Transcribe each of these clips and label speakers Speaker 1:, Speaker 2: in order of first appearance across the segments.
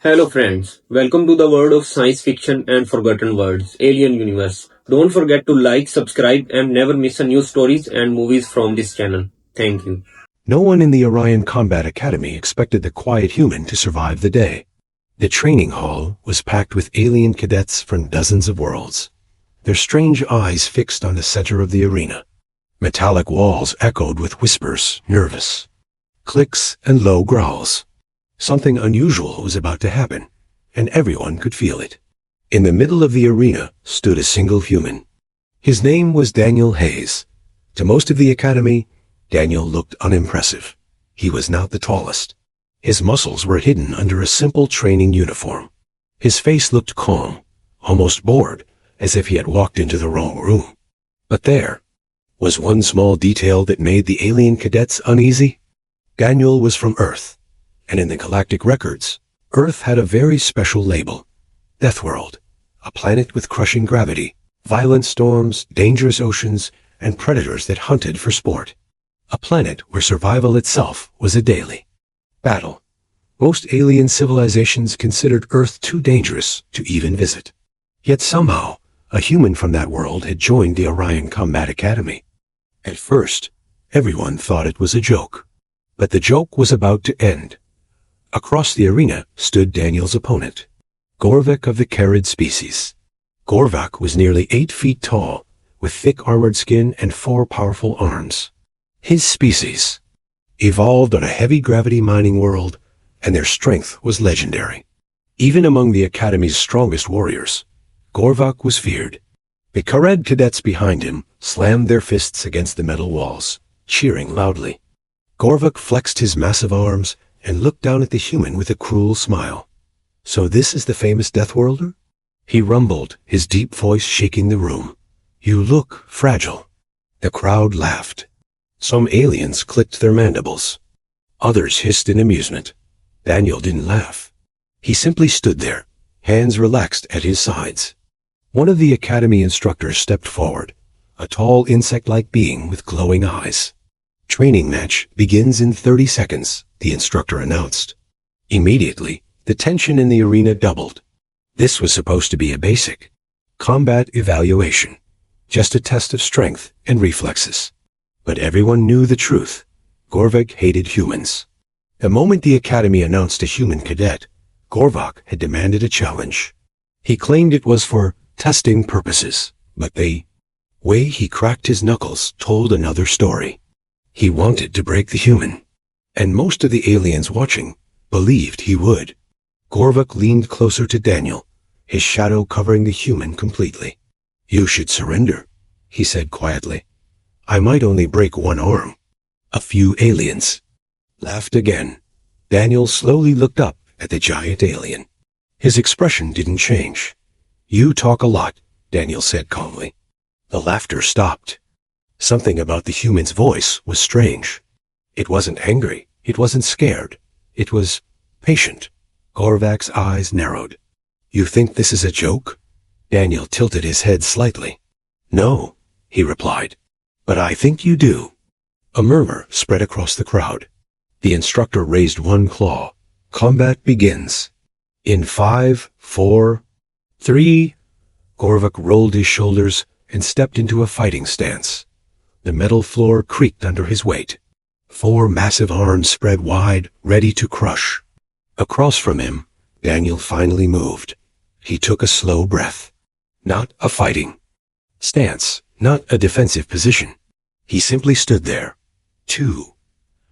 Speaker 1: Hello friends, welcome to the world of science fiction and forgotten words, Alien Universe. Don't forget to like, subscribe and never miss a new stories and movies from this channel. Thank you.
Speaker 2: No one in the Orion Combat Academy expected the quiet human to survive the day. The training hall was packed with alien cadets from dozens of worlds, their strange eyes fixed on the center of the arena. Metallic walls echoed with whispers, nervous clicks, and low growls. Something unusual was about to happen, and everyone could feel it. In the middle of the arena stood a single human. His name was Daniel Hayes. To most of the academy, Daniel looked unimpressive. He was not the tallest. His muscles were hidden under a simple training uniform. His face looked calm, almost bored, as if he had walked into the wrong room. But there was one small detail that made the alien cadets uneasy. Daniel was from Earth, and in the galactic records, Earth had a very special label: Deathworld, a planet with crushing gravity, violent storms, dangerous oceans, and predators that hunted for sport. A planet where survival itself was a daily battle. Most alien civilizations considered Earth too dangerous to even visit. Yet somehow, a human from that world had joined the Orion Combat Academy. At first, everyone thought it was a joke. But the joke was about to end. Across the arena stood Daniel's opponent, Gorvik of the Carid species. Gorvik was nearly 8 feet tall, with thick armored skin and 4 powerful arms. His species evolved on a heavy gravity mining world, and their strength was legendary. Even among the Academy's strongest warriors, Gorvik was feared. The Carid cadets behind him slammed their fists against the metal walls, cheering loudly. Gorvik flexed his massive arms and looked down at the human with a cruel smile. "So this is the famous Deathworlder?" he rumbled, his deep voice shaking the room. "You look fragile." The crowd laughed. Some aliens clicked their mandibles. Others hissed in amusement. Daniel didn't laugh. He simply stood there, hands relaxed at his sides. One of the academy instructors stepped forward, a tall insect-like being with glowing eyes. "Training match begins in 30 seconds, the instructor announced. Immediately, the tension in the arena doubled. This was supposed to be a basic combat evaluation, just a test of strength and reflexes. But everyone knew the truth. Gorvik hated humans. The moment the academy announced a human cadet, Gorvik had demanded a challenge. He claimed it was for testing purposes, but the way he cracked his knuckles told another story. He wanted to break the human, and most of the aliens watching believed he would. Gorvik leaned closer to Daniel, his shadow covering the human completely. "You should surrender," he said quietly. "I might only break one arm." A few aliens laughed again. Daniel slowly looked up at the giant alien. His expression didn't change. "You talk a lot," Daniel said calmly. The laughter stopped. Something about the human's voice was strange. It wasn't angry. It wasn't scared. It was patient. Gorvik's eyes narrowed. "You think this is a joke?" Daniel tilted his head slightly. "No," he replied. "But I think you do." A murmur spread across the crowd. The instructor raised one claw. "Combat begins. In 5, 4, 3. Gorvik rolled his shoulders and stepped into a fighting stance. The metal floor creaked under his weight. 4 massive arms spread wide, ready to crush. Across from him, Daniel finally moved. He took a slow breath. Not a fighting stance, not a defensive position. He simply stood there. 2.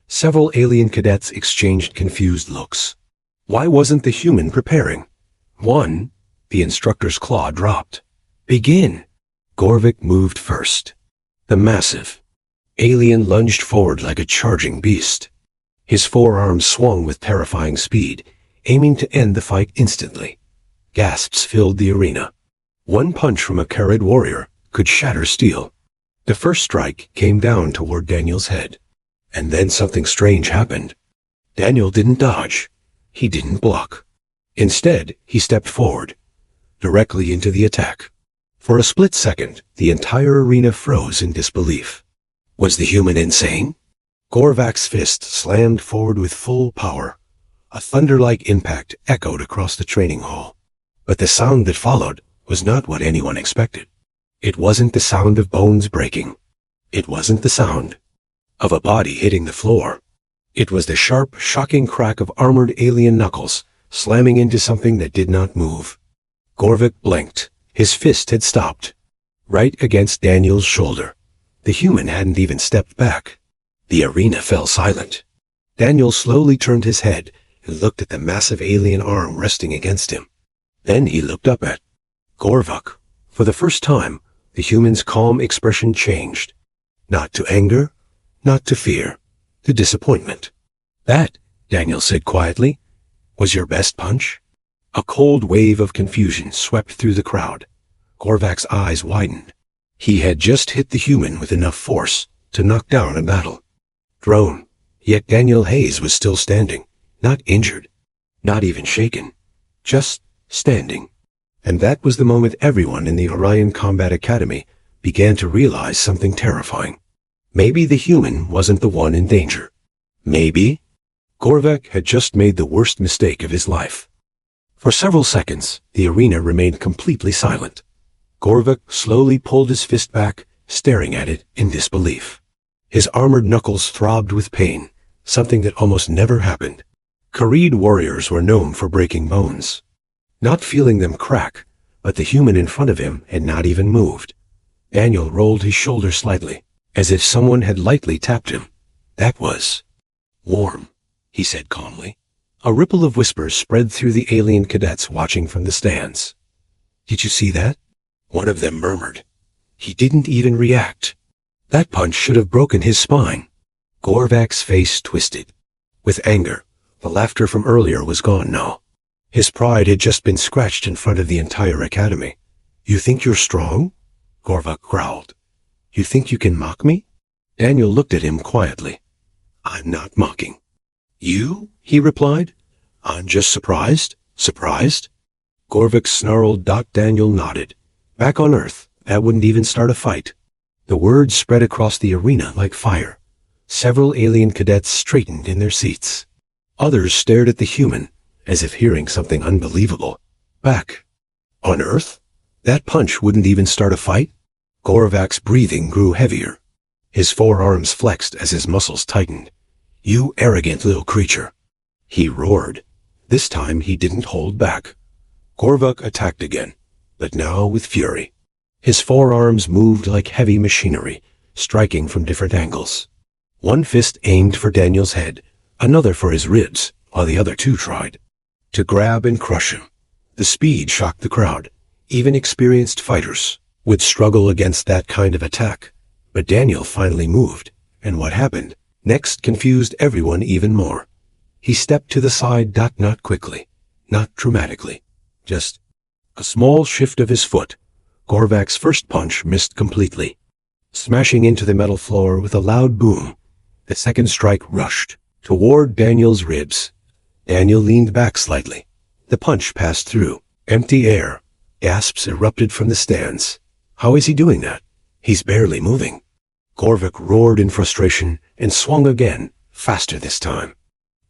Speaker 2: Several alien cadets exchanged confused looks. Why wasn't the human preparing? 1. The instructor's claw dropped. "Begin." Gorvik moved first. The massive alien lunged forward like a charging beast. His forearms swung with terrifying speed, aiming to end the fight instantly. Gasps filled the arena. One punch from a Carid warrior could shatter steel. The first strike came down toward Daniel's head. And then something strange happened. Daniel didn't dodge. He didn't block. Instead, he stepped forward, directly into the attack. For a split second, the entire arena froze in disbelief. Was the human insane? Gorvik's fist slammed forward with full power. A thunder-like impact echoed across the training hall. But the sound that followed was not what anyone expected. It wasn't the sound of bones breaking. It wasn't the sound of a body hitting the floor. It was the sharp, shocking crack of armored alien knuckles slamming into something that did not move. Gorvik blinked. His fist had stopped, right against Daniel's shoulder. The human hadn't even stepped back. The arena fell silent. Daniel slowly turned his head and looked at the massive alien arm resting against him. Then he looked up at Gorvik. For the first time, the human's calm expression changed. Not to anger, not to fear, to disappointment. That, Daniel said quietly, was your best punch? A cold wave of confusion swept through the crowd. Gorvak's eyes widened. He had just hit the human with enough force to knock down a battle drone. Yet Daniel Hayes was still standing, not injured, not even shaken, just standing. And that was the moment everyone in the Orion Combat Academy began to realize something terrifying. Maybe the human wasn't the one in danger. Maybe Gorvak had just made the worst mistake of his life. For several seconds, the arena remained completely silent. Gorvik slowly pulled his fist back, staring at it in disbelief. His armored knuckles throbbed with pain, something that almost never happened. Kharid warriors were known for breaking bones. Not feeling them crack, but the human in front of him had not even moved. Daniel rolled his shoulder slightly, as if someone had lightly tapped him. That was warm, he said calmly. A ripple of whispers spread through the alien cadets watching from the stands. Did you see that? One of them murmured. He didn't even react. That punch should have broken his spine. Gorvak's face twisted. With anger, the laughter from earlier was gone now. His pride had just been scratched in front of the entire academy. You think you're strong? Gorvak growled. You think you can mock me? Daniel looked at him quietly. I'm not mocking. You? He replied. I'm just surprised. Surprised? Gorvik snarled. Daniel nodded. Back on Earth, that wouldn't even start a fight. The words spread across the arena like fire. Several alien cadets straightened in their seats. Others stared at the human, as if hearing something unbelievable. Back on Earth? That punch wouldn't even start a fight? Gorvak's breathing grew heavier. His forearms flexed as his muscles tightened. You arrogant little creature, he roared. This time he didn't hold back. Gorvak attacked again, but now with fury. His forearms moved like heavy machinery, striking from different angles. One fist aimed for Daniel's head, another for his ribs, while the other two tried to grab and crush him. The speed shocked the crowd. Even experienced fighters would struggle against that kind of attack. But Daniel finally moved, and what happened next confused everyone even more. He stepped to the side, not quickly, not dramatically, just a small shift of his foot. Gorvak's first punch missed completely, smashing into the metal floor with a loud boom. The second strike rushed toward Daniel's ribs. Daniel leaned back slightly. The punch passed through empty air. Gasps erupted from the stands. How is he doing that? He's barely moving. Gorvik roared in frustration and swung again, faster this time.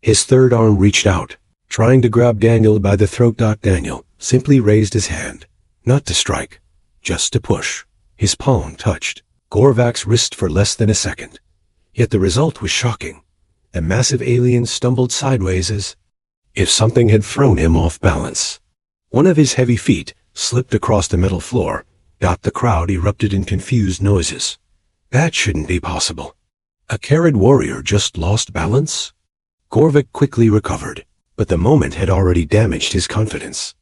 Speaker 2: His third arm reached out, trying to grab Daniel by the throat. Daniel simply raised his hand, not to strike, just to push. His palm touched Gorvak's wrist for less than a second. Yet the result was shocking. The massive alien stumbled sideways as if something had thrown him off balance. One of his heavy feet slipped across the metal floor. The crowd erupted in confused noises. That shouldn't be possible. A Kharid warrior just lost balance? Gorvik quickly recovered, but the moment had already damaged his confidence.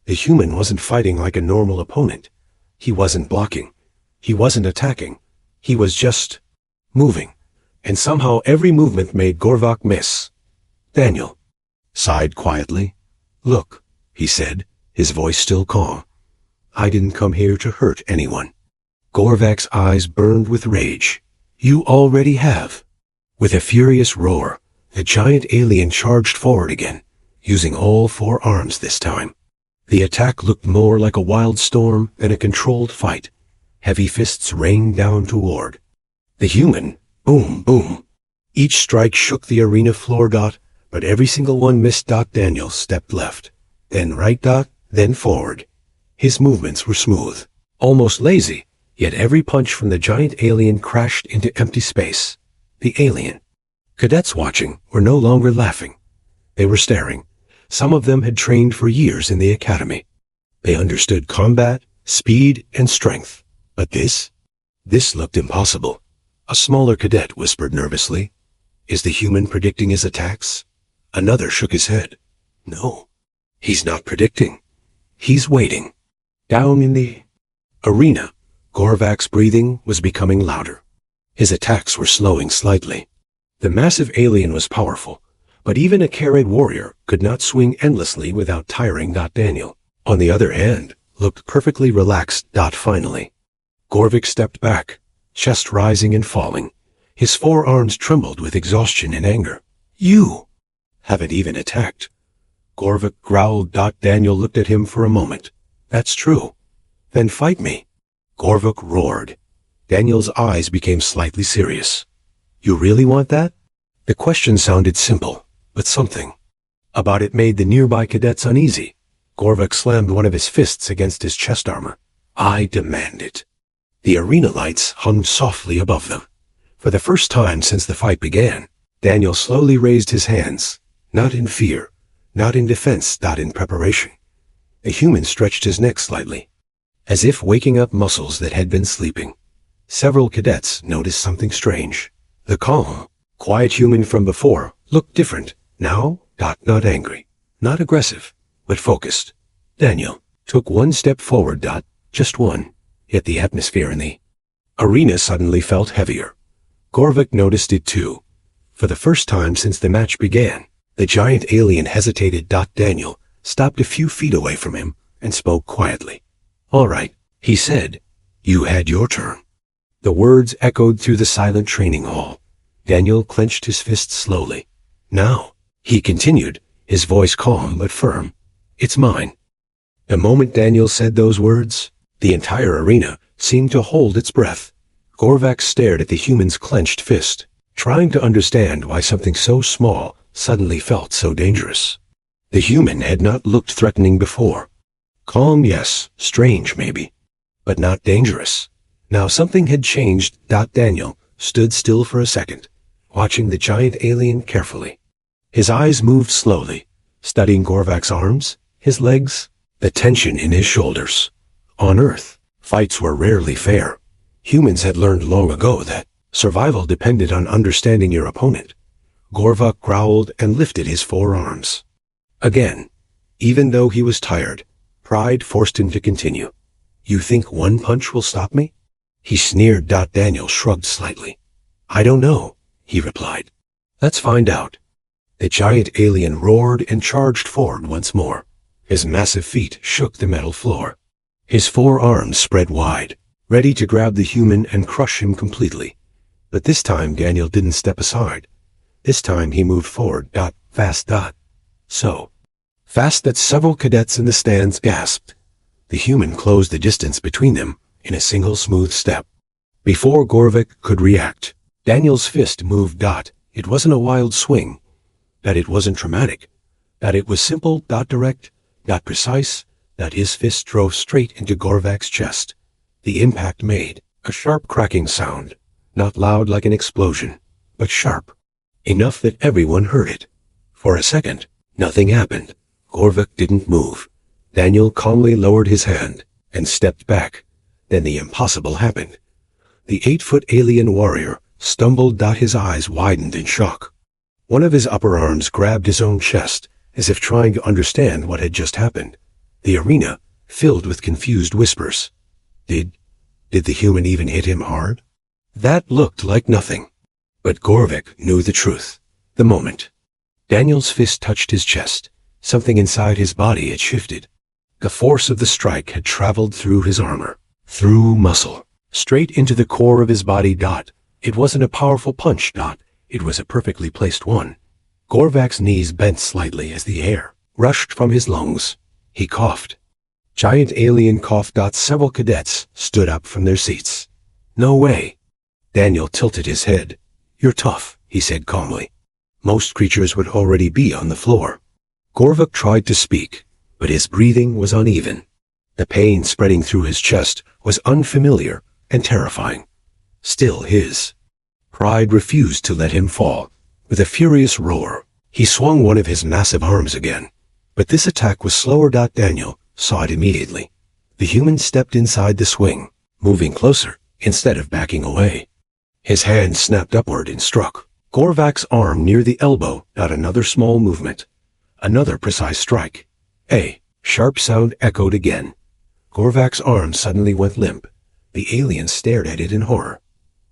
Speaker 2: The human wasn't fighting like a normal opponent. He wasn't blocking. He wasn't attacking. He was just moving. And somehow every movement made Gorvik miss. Daniel sighed quietly. Look, he said, his voice still calm. I didn't come here to hurt anyone. Gorvak's eyes burned with rage. You already have. With a furious roar, the giant alien charged forward again, using all four arms this time. The attack looked more like a wild storm than a controlled fight. Heavy fists rained down toward the human. Boom, boom. Each strike shook the arena floor. but every single one missed. Daniel stepped left, then right. Then forward. His movements were smooth, almost lazy, yet every punch from the giant alien crashed into empty space. The alien. Cadets watching were no longer laughing. They were staring. Some of them had trained for years in the academy. They understood combat, speed, and strength. But this looked impossible. A smaller cadet whispered nervously, "Is the human predicting his attacks?" Another shook his head. "No, he's not predicting. He's waiting." Down in the arena, Gorvak's breathing was becoming louder. His attacks were slowing slightly. The massive alien was powerful, but even a Carried warrior could not swing endlessly without tiring. Daniel, on the other hand, looked perfectly relaxed. Finally, Gorvik stepped back, chest rising and falling. His forearms trembled with exhaustion and anger. "You haven't even attacked." Gorvik growled. Daniel looked at him for a moment. "That's true. Then fight me." Gorvik roared. Daniel's eyes became slightly serious. "You really want that?" The question sounded simple, but something about it made the nearby cadets uneasy. Gorvik slammed one of his fists against his chest armor. "I demand it." The arena lights hung softly above them. For the first time since the fight began, Daniel slowly raised his hands, not in fear, not in defense. In preparation. The human stretched his neck slightly, as if waking up muscles that had been sleeping. Several cadets noticed something strange. The calm, quiet human from before looked different now. Not angry, not aggressive, but focused. Daniel took one step forward. Just one. Yet the atmosphere in the arena suddenly felt heavier. Gorvik noticed it too. For the first time since the match began, the giant alien hesitated. Daniel stopped a few feet away from him and spoke quietly. "All right," he said. "You had your turn." The words echoed through the silent training hall. Daniel clenched his fists slowly. "Now," he continued, his voice calm but firm, "it's mine." The moment Daniel said those words, the entire arena seemed to hold its breath. Gorvak stared at the human's clenched fist, trying to understand why something so small suddenly felt so dangerous. The human had not looked threatening before. Calm, yes, strange maybe, but not dangerous. Now something had changed. Daniel stood still for a second, watching the giant alien carefully. His eyes moved slowly, studying Gorvak's arms, his legs, the tension in his shoulders. On Earth, fights were rarely fair. Humans had learned long ago that survival depended on understanding your opponent. Gorvak growled and lifted his forearms. Again, even though he was tired, pride forced him to continue. "You think one punch will stop me?" He sneered. Daniel shrugged slightly. "I don't know," he replied. "Let's find out." The giant alien roared and charged forward once more. His massive feet shook the metal floor. His forearms spread wide, ready to grab the human and crush him completely. But this time Daniel didn't step aside. This time he moved forward. Fast. So fast that several cadets in the stands gasped. The human closed the distance between them in a single smooth step. Before Gorvik could react, Daniel's fist moved. It wasn't a wild swing. It wasn't dramatic. It was simple. Direct. Precise. His fist drove straight into Gorvak's chest. The impact made a sharp cracking sound, not loud like an explosion, but sharp, enough that everyone heard it. For a second, nothing happened. Gorvik didn't move. Daniel calmly lowered his hand and stepped back. Then the impossible happened. The 8-foot alien warrior stumbled. His eyes widened in shock. One of his upper arms grabbed his own chest, as if trying to understand what had just happened. The arena filled with confused whispers. Did the human even hit him hard? That looked like nothing. But Gorvik knew the truth. The moment Daniel's fist touched his chest, something inside his body had shifted. The force of the strike had traveled through his armor, through muscle, straight into the core of his body. It wasn't a powerful punch. It was a perfectly placed one. Gorvak's knees bent slightly as the air rushed from his lungs. He coughed. Giant alien coughed. Several cadets stood up from their seats. "No way." Daniel tilted his head. "You're tough," he said calmly. Most creatures would already be on the floor. Gorvik tried to speak, but his breathing was uneven. The pain spreading through his chest was unfamiliar and terrifying. Still his pride refused to let him fall. With a furious roar, he swung one of his massive arms again. But this attack was slower. Daniel saw it immediately. The human stepped inside the swing, moving closer instead of backing away. His hand snapped upward and struck Gorvak's arm near the elbow. Another small movement. Another precise strike. A sharp sound echoed again. Gorvak's arm suddenly went limp. The alien stared at it in horror.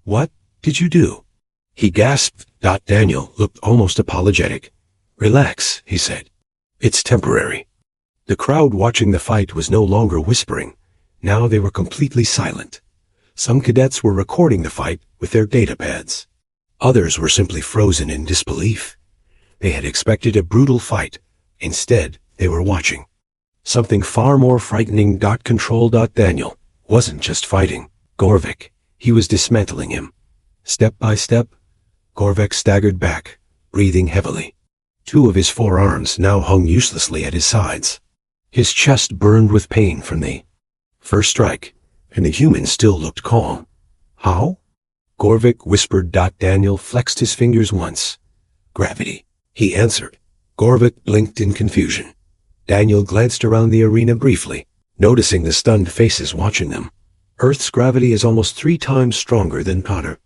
Speaker 2: "What did you do?" he gasped. Daniel looked almost apologetic. "Relax," he said. "It's temporary." The crowd watching the fight was no longer whispering. Now they were completely silent. Some cadets were recording the fight with their datapads. Others were simply frozen in disbelief. They had expected a brutal fight. Instead, they were watching something far more frightening. Control. Daniel wasn't just fighting Gorvik. He was dismantling him. Step by step, Gorvik staggered back, breathing heavily. Two of his forearms now hung uselessly at his sides. His chest burned with pain from the first strike, and the human still looked calm. "How?" Gorvik whispered. Daniel flexed his fingers once. "Gravity," he answered. Gorvik blinked in confusion. Daniel glanced around the arena briefly, noticing the stunned faces watching them. "Earth's gravity is almost 3 times stronger than Potter.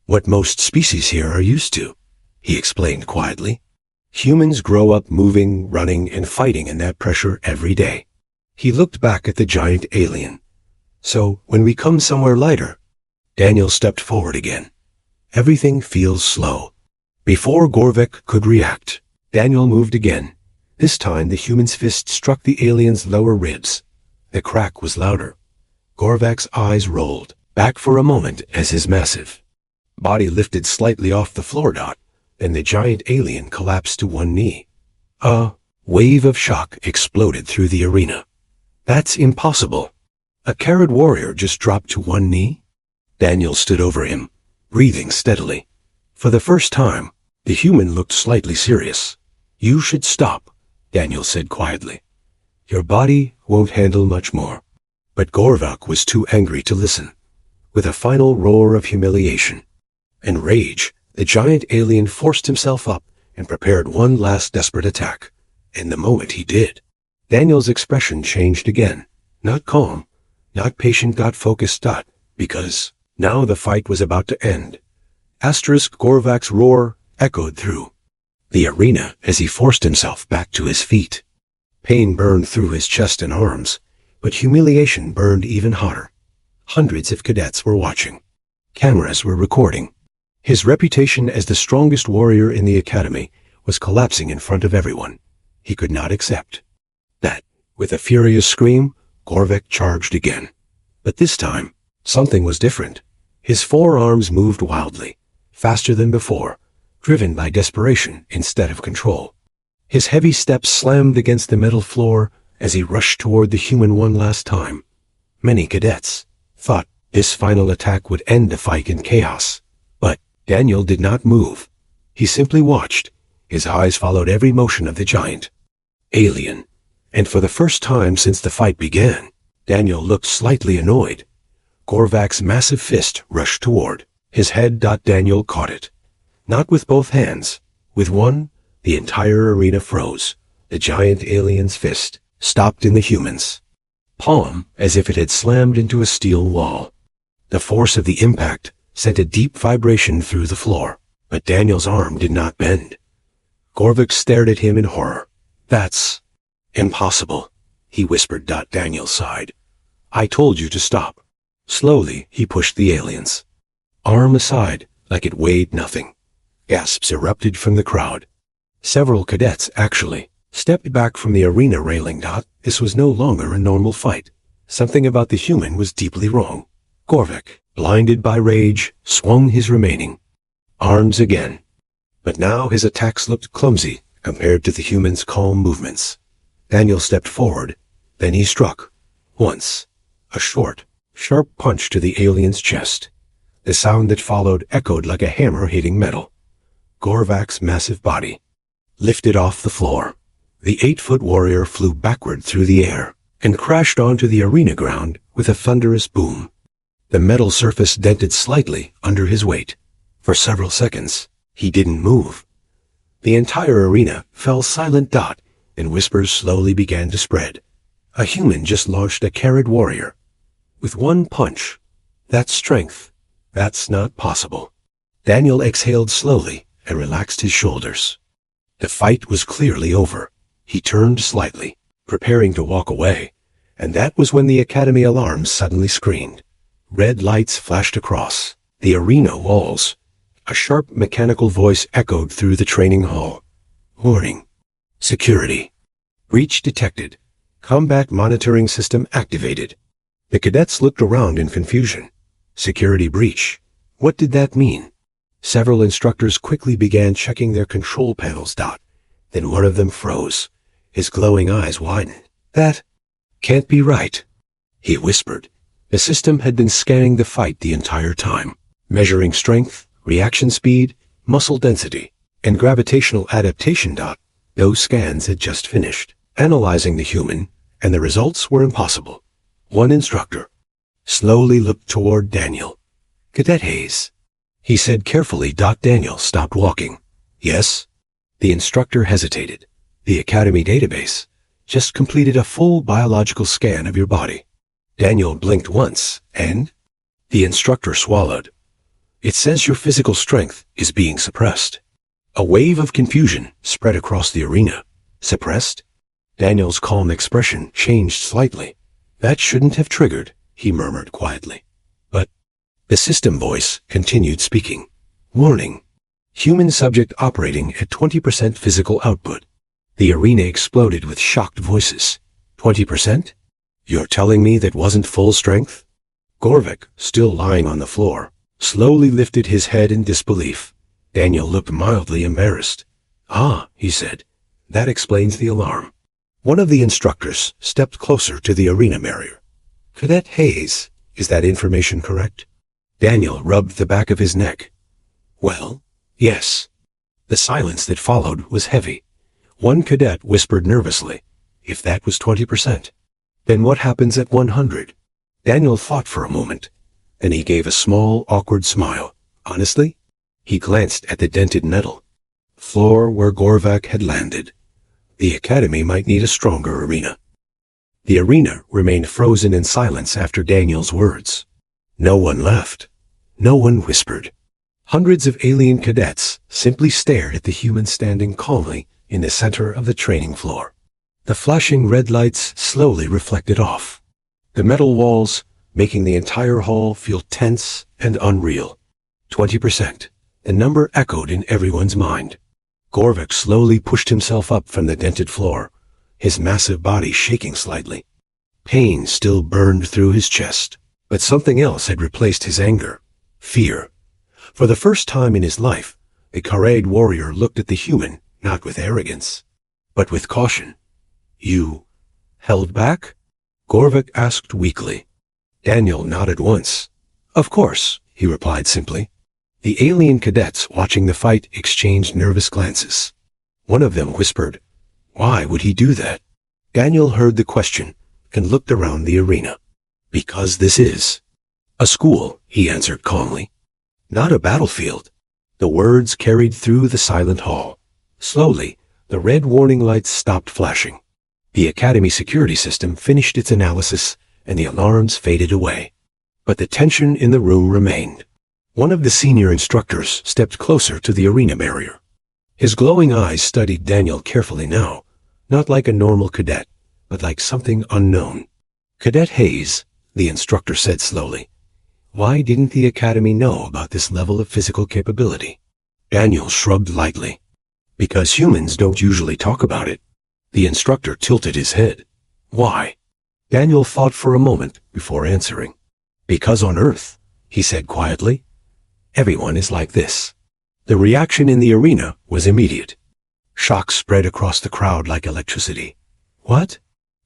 Speaker 2: What most species here are used to," he explained quietly. "Humans grow up moving, running, and fighting in that pressure every day." He looked back at the giant alien. "So, when we come somewhere lighter..." Daniel stepped forward again. "Everything feels slow." Before Gorvik could react, Daniel moved again. This time the human's fist struck the alien's lower ribs. The crack was louder. Gorvak's eyes rolled back for a moment as his massive body lifted slightly off the floor. Then the giant alien collapsed to one knee. A wave of shock exploded through the arena. "That's impossible. A Carrot warrior just dropped to one knee?" Daniel stood over him, breathing steadily. For the first time, the human looked slightly serious. "You should stop," Daniel said quietly. "Your body won't handle much more." But Gorvik was too angry to listen. With a final roar of humiliation and rage, the giant alien forced himself up and prepared one last desperate attack. And the moment he did, Daniel's expression changed again. Not calm, not patient. Focused. Because now the fight was about to end. Gorvak's roar echoed through the arena as he forced himself back to his feet. Pain burned through his chest and arms, but humiliation burned even hotter. Hundreds of cadets were watching. Cameras were recording. His reputation as the strongest warrior in the academy was collapsing in front of everyone. He could not accept that. With a furious scream, Gorvik charged again. But this time, something was different. His forearms moved wildly, faster than before, driven by desperation instead of control. His heavy steps slammed against the metal floor as he rushed toward the human one last time. Many cadets thought this final attack would end the fight in chaos. But Daniel did not move. He simply watched. His eyes followed every motion of the giant alien. And for the first time since the fight began, Daniel looked slightly annoyed. Gorvak's massive fist rushed toward his head. Daniel caught it. Not with both hands. With one, the entire arena froze. The giant alien's fist stopped in the human's palm as if it had slammed into a steel wall. The force of the impact sent a deep vibration through the floor, but Daniel's arm did not bend. Gorvik stared at him in horror. "That's impossible," he whispered. Daniel sighed. "I told you to stop." Slowly, he pushed the alien's arm aside like it weighed nothing. Gasps erupted from the crowd. Several cadets, actually, stepped back from the arena railing. This was no longer a normal fight. Something about the human was deeply wrong. Gorvik, blinded by rage, swung his remaining arms again. But now his attacks looked clumsy compared to the human's calm movements. Daniel stepped forward, then he struck. Once. A short, sharp punch to the alien's chest. The sound that followed echoed like a hammer hitting metal. Gorvak's massive body lifted off the floor. The 8-foot warrior flew backward through the air and crashed onto the arena ground with a thunderous boom. The metal surface dented slightly under his weight. For several seconds, he didn't move. The entire arena fell silent, and whispers slowly began to spread. A human just launched a carried warrior. With one punch. That's strength. That's not possible. Daniel exhaled slowly and relaxed his shoulders. The fight was clearly over. He turned slightly, preparing to walk away, and that was when the academy alarm suddenly screamed. Red lights flashed across the arena walls. A sharp mechanical voice echoed through the training hall. Warning. Security. Breach detected. Combat monitoring system activated. The cadets looked around in confusion. Security breach. What did that mean? Several instructors quickly began checking their control panels. Then one of them froze. His glowing eyes widened. That can't be right, he whispered. The system had been scanning the fight the entire time, measuring strength, reaction speed, muscle density, and gravitational adaptation. Those scans had just finished, analyzing the human, and the results were impossible. One instructor slowly looked toward Daniel. Cadet Hayes, he said carefully. Daniel stopped walking. Yes? The instructor hesitated. The academy database just completed a full biological scan of your body. Daniel blinked once, and the instructor swallowed. It says your physical strength is being suppressed. A wave of confusion spread across the arena. Suppressed? Daniel's calm expression changed slightly. That shouldn't have triggered, he murmured quietly. But the system voice continued speaking. Warning. Human subject operating at 20% physical output. The arena exploded with shocked voices. 20%? You're telling me that wasn't full strength? Gorvak, still lying on the floor, slowly lifted his head in disbelief. Daniel looked mildly embarrassed. Ah, he said. That explains the alarm. One of the instructors stepped closer to the arena barrier. Cadet Hayes, is that information correct? Daniel rubbed the back of his neck. Well, yes. The silence that followed was heavy. One cadet whispered nervously, if that was 20%, then what happens at 100? Daniel thought for a moment, and he gave a small, awkward smile. Honestly? He glanced at the dented metal floor where Gorvak had landed. The academy might need a stronger arena. The arena remained frozen in silence after Daniel's words. No one laughed. No one whispered. Hundreds of alien cadets simply stared at the human standing calmly in the center of the training floor. The flashing red lights slowly reflected off the metal walls, making the entire hall feel tense and unreal. 20%. The number echoed in everyone's mind. Gorvak slowly pushed himself up from the dented floor, his massive body shaking slightly. Pain still burned through his chest, but something else had replaced his anger. Fear. For the first time in his life, the carried warrior looked at the human, not with arrogance, but with caution. You held back? Gorvak asked weakly. Daniel nodded once. Of course, he replied simply. The alien cadets watching the fight exchanged nervous glances. One of them whispered, why would he do that? Daniel heard the question and looked around the arena. Because this is a school, he answered calmly. Not a battlefield. The words carried through the silent hall. Slowly, the red warning lights stopped flashing. The academy security system finished its analysis and the alarms faded away. But the tension in the room remained. One of the senior instructors stepped closer to the arena barrier. His glowing eyes studied Daniel carefully now, not like a normal cadet, but like something unknown. Cadet Hayes, the instructor said slowly. Why didn't the academy know about this level of physical capability? Daniel shrugged lightly. Because humans don't usually talk about it. The instructor tilted his head. Why? Daniel thought for a moment before answering. Because on Earth, he said quietly, everyone is like this. The reaction in the arena was immediate. Shock spread across the crowd like electricity. What?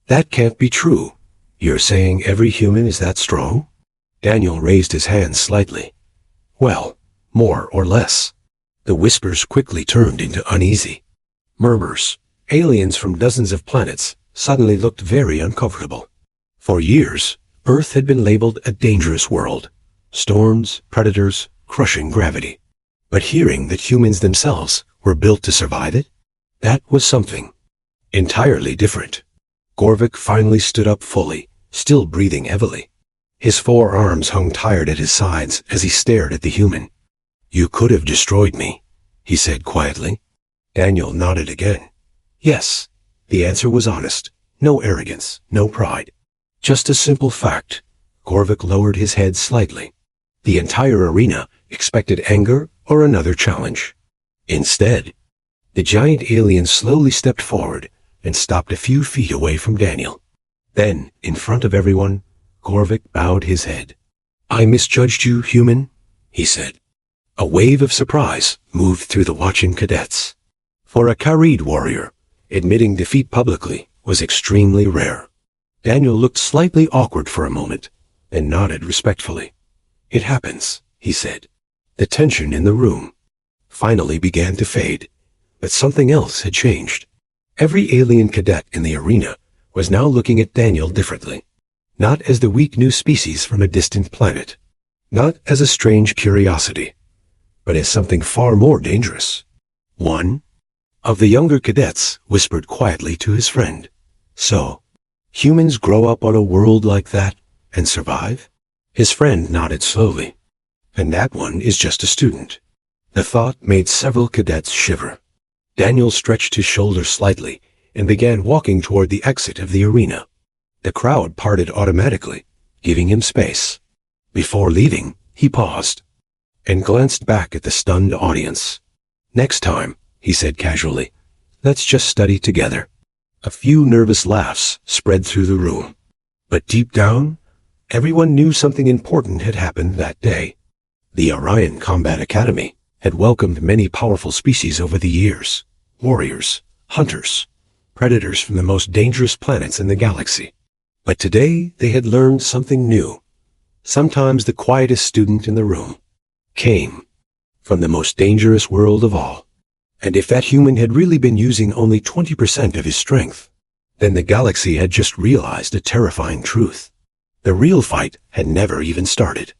Speaker 2: That can't be true. You're saying every human is that strong? Daniel raised his hand slightly. Well, more or less. The whispers quickly turned into uneasy murmurs. Aliens from dozens of planets suddenly looked very uncomfortable. For years, Earth had been labeled a dangerous world. Storms, predators, crushing gravity. But hearing that humans themselves were built to survive it, that was something entirely different. Gorvik finally stood up fully, still breathing heavily. His 4 arms hung tired at his sides as he stared at the human. "You could have destroyed me," he said quietly. Daniel nodded again. Yes, the answer was honest. No arrogance, no pride. Just a simple fact. Gorvik lowered his head slightly. The entire arena expected anger or another challenge. Instead, the giant alien slowly stepped forward and stopped a few feet away from Daniel. Then, in front of everyone, Gorvik bowed his head. "I misjudged you, human," he said. A wave of surprise moved through the watching cadets. For a Kharid warrior, admitting defeat publicly was extremely rare. Daniel looked slightly awkward for a moment, then nodded respectfully. "It happens," he said. The tension in the room finally began to fade, but something else had changed. Every alien cadet in the arena was now looking at Daniel differently. Not as the weak new species from a distant planet. Not as a strange curiosity, but as something far more dangerous. One of the younger cadets whispered quietly to his friend, "So, humans grow up on a world like that and survive?" His friend nodded slowly. "And that one is just a student." The thought made several cadets shiver. Daniel stretched his shoulders slightly and began walking toward the exit of the arena. The crowd parted automatically, giving him space. Before leaving, he paused and glanced back at the stunned audience. "Next time," he said casually, "let's just study together." A few nervous laughs spread through the room. But deep down, everyone knew something important had happened that day. The Orion Combat Academy had welcomed many powerful species over the years. Warriors, hunters, predators from the most dangerous planets in the galaxy. But today they had learned something new. Sometimes the quietest student in the room came from the most dangerous world of all. And if that human had really been using only 20% of his strength, then the galaxy had just realized a terrifying truth. The real fight had never even started.